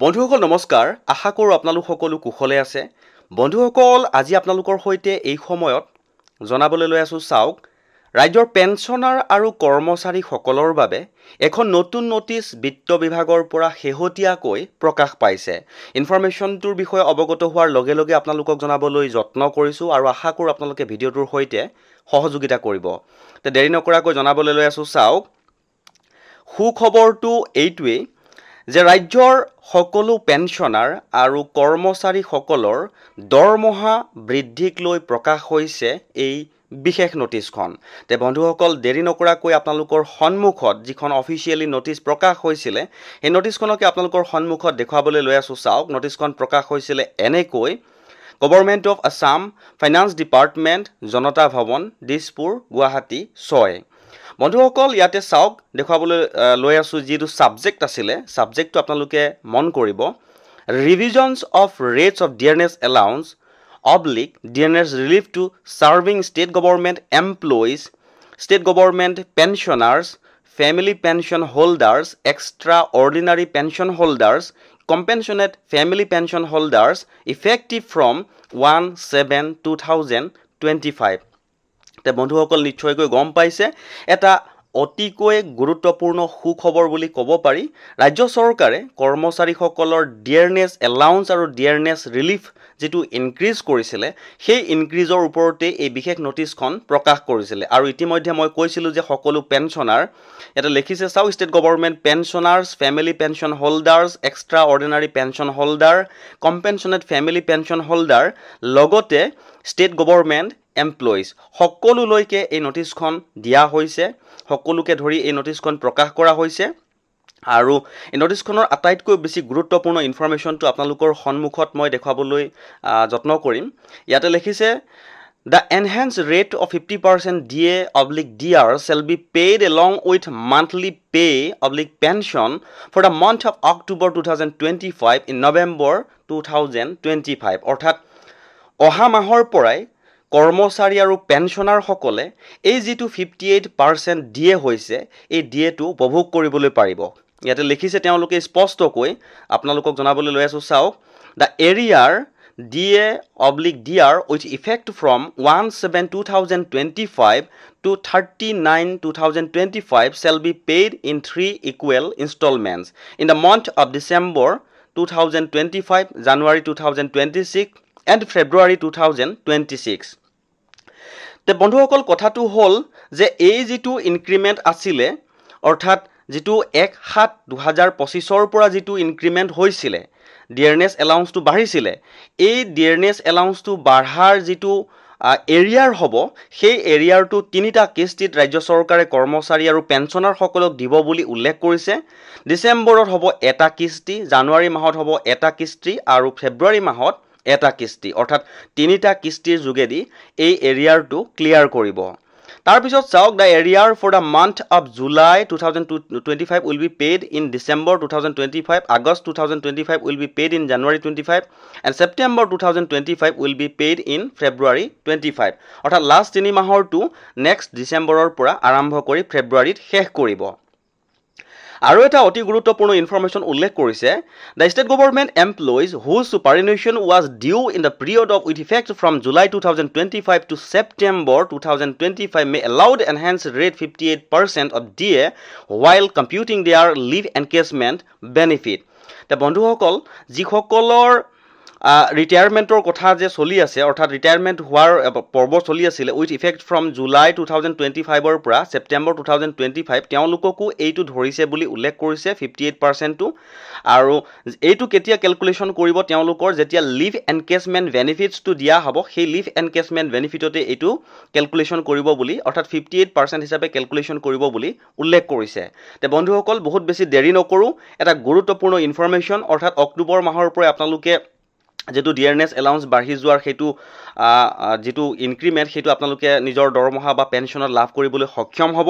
বন্ধুসকল নমস্কাৰ আশা কৰোঁ আপোনালোক সকলো কুশলে আছে বন্ধুসকল আজি আপোনালোকৰ সৈতে এই সময়ত জনাবলৈ লৈ আছো চাওক ৰাজ্যৰ পেনচনাৰ আৰু কৰ্মচাৰী সকলৰ বাবে এখন নতুন নোটিছ বিত্ত বিভাগৰ পৰা শেহতীয়াকৈ প্ৰকাশ পাইছে ইনফৰমেশ্যনটোৰ বিষয়ে অৱগত হোৱাৰ লগে লগে আপোনালোকক জনাবলৈ যত্ন কৰিছো আৰু আশা কৰোঁ আপোনালোকে ভিডিঅ'টোৰ সৈতে সহযোগিতা কৰিব তে দেৰি নকৰাকৈ জনাবলৈ লৈ আছো চাওক সুখবৰটো এইটোৱেই যে ৰাজ্যৰ সকলো পেনচনাৰ আৰু কৰ্মচাৰীসকলৰ দৰমহা বৃদ্ধিক লৈ প্ৰকাশ হৈছে এই বিশেষ নোটিছখন তে বন্ধুসকল দেৰি নকৰাকৈ আপোনালোকৰ সন্মুখত যিখন অফিচিয়েলি নোটিছ প্ৰকাশ হৈছিলে এই নোটিছখনকে আপোনালোকৰ সন্মুখত দেখুৱাবলৈ লৈ আছো চাওক নোটিছখন প্ৰকাশ হৈছিলে এনেকৈ government of Assam finance department Janata Bhawan Dispur Guwahati 6 বন্ধুসকল ইয়াতে চাওক দেখুৱাবলৈ লৈ আছো যিটো সাবজেক্ট আছিলে সাবজেক্টটো আপোনালোকে মন কৰিব revisions of rates of dearness allowance dearness relief to serving state government employees state government pensioners family pension holders extraordinary pension holders compassionate family pension holders effective from 1/7/2025 তে বন্ধুসকল নিশ্চয়কৈ গম পাইছে এটা অতিকৈ গুৰুত্বপূৰ্ণ সুখবৰ বুলি ক'ব পাৰি ৰাজ্য চৰকাৰে কৰ্মচাৰীসকলৰ ডিয়াৰনেছ এলাউন্স আৰু ডিয়াৰনেছ ৰিলিফ যেটো ইনক্ৰিজ কৰিছিলে সেই ইনক্ৰিজৰ ওপৰতে এই বিশেষ নোটিছখন প্ৰকাশ কৰিছিলে আৰু ইতিমধ্যে মই কৈছিলো যে সকলো পেনচনাৰ এটা লিখিছে চাও state government pensioners family pension holders extraordinary pension holder compassionate family pension holder লগতে ষ্টেট গভৰ্ণমেণ্ট এমপ্লয়িজ সকলোলৈকে এই নোটিছখন দিয়া হৈছে সকলোকে ধৰি এই নোটিছখন প্ৰকাশ কৰা হৈছে আৰু এই নোটিছখনৰ আটাইতকৈ বেছি গুৰুত্বপূৰ্ণ ইনফৰমেশ্যনটো আপোনালোকৰ সন্মুখত মই দেখুৱাবলৈ যত্ন কৰিম ইয়াতে লিখিছে The enhanced rate of 50% DA/DR shall be paid along with monthly pay/pension for the month of October 2025 in November 2025 অৰ্থাৎ অহা মাহৰ পৰাই কৰ্মচাৰী আৰু পেনচনাৰ সকলে এই যেটো 58% দিয়ে হৈছে এই দিয়েটো উপভোগ কৰিবলৈ পাৰিব ইয়াতে লিখিছে তেওঁলোকে স্পষ্টকৈ আপোনালোকক জনাবলৈ লৈ আছো চাওক the area DA/DR with effect from 1/7/2025 to 30/9/2025 shall be paid in 3 equal installments in the month of December 2025 January 2026 and February 2026 তে বন্ধুসকল কথাটো হল যে এই যেটো ইনক্ৰিমেন্ট আছিল অৰ্থাৎ যেটো 1/7/2025 ৰ পৰা যেটো ইনক্ৰিমেন্ট হৈছিল ডিয়াৰনেছ এলাউন্সটো বাঢ়িছিল এই ডিয়াৰনেছ এলাউন্সটো বাঢ়াৰ যেটো এৰিয়াৰ হ'ব সেই এৰিয়াৰটো তিনিটা কিস্তিত ৰাজ্য চৰকাৰে কৰ্মচাৰী আৰু পেনচনাৰ সকলক দিব বুলি উল্লেখ কৰিছে ডিসেম্বৰত হ'ব এটা কিস্তি জানুৱাৰী মাহত হ'ব এটা কিস্তি আৰু ফেব্ৰুৱাৰী মাহত এটা কিস্তি অৰ্থাৎ তিনিটা কিস্তিৰ যোগেদি এই এৰিয়াৰটো ক্লিয়াৰ কৰিব তাৰ পিছত চাওক the area for the month of July 2025 will be paid in December 2025 August 2025 will be paid in January 25 and September 2025 will be paid in February 25 অৰ্থাৎ লাষ্ট তিনি মাহৰটো নেক্সট ডিসেম্বৰৰ পৰা আৰম্ভ কৰি ফেব্ৰুৱাৰীত শেষ কৰিব আৰু এটা অতি গুৰুত্বপূৰ্ণ ইনফৰমেশ্যন উল্লেখ কৰিছে the state government employees whose superannuation was due in the period of with effect from July 2025 to September 2025 may allowed enhanced rate 58% of DA while computing their leave encashment benefit তে বন্ধুসকল যিসকলৰ ৰিটায়াৰমেন্টৰ কথা যে চলি আছে অৰ্থাৎ ৰিটায়াৰমেন্ট হোৱাৰ পৰ্ব চলি আছিল উইথ ইফেক্ট ফ্ৰম জুলাই 2025 ৰ পৰা সেপ্টেম্বৰ 2025 তেওঁলোককো এইটো ধৰিছে বুলি উল্লেখ কৰিছে 58% টো আৰু এইটো কেতিয়া ক্যালকুলেশন কৰিব তেওঁলোকৰ যেতিয়া লিভ এনকেজমেন্ট বেনিফিটস টো দিয়া হ'ব সেই লিভ এনকেজমেন্ট বেনিফিটতে এইটো ক্যালকুলেশন কৰিব বুলি অৰ্থাৎ 58% হিচাপে ক্যালকুলেশন কৰিব বুলি উল্লেখ কৰিছে তে বন্ধুসকল বহুত বেছি দেৰি নকৰো এটা গুৰুত্বপূৰ্ণ ইনফৰমেশ্যন অৰ্থাৎ অক্টোবৰ মাহৰ পৰা আপোনালোকে যেটো ডিয়াৰনেছ এলাউন্স বাঢ়ি যোৱাৰ হেতু যেটো ইনক্ৰিমেন্ট হেতু আপোনালোকে নিজৰ দৰমহা বা পেনচনত লাভ কৰিবলৈ সক্ষম হ'ব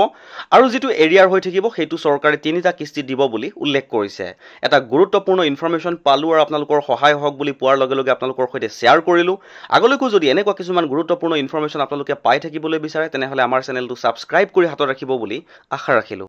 আৰু যেটো এৰিয়াৰ হৈ থাকিব হেতু চৰকাৰে তিনিটা কিস্তি দিব বুলি উল্লেখ কৰিছে এটা গুৰুত্বপূৰ্ণ ইনফৰমেশ্যন পালো আৰু আপোনালোকৰ সহায় হওক বুলি পোৱাৰ লগে লগে আপোনালোকৰ সৈতে শেয়াৰ কৰিলো আগলৈকো যদি এনেকুৱা কিছুমান গুৰুত্বপূৰ্ণ ইনফৰমেশ্যন আপোনালোকে পাই থাকিবলৈ বিচাৰে তেনেহলে আমাৰ চেনেলটো সাবস্ক্ৰাইব কৰি হাতত ৰাখিব বুলি আশা ৰাখিলো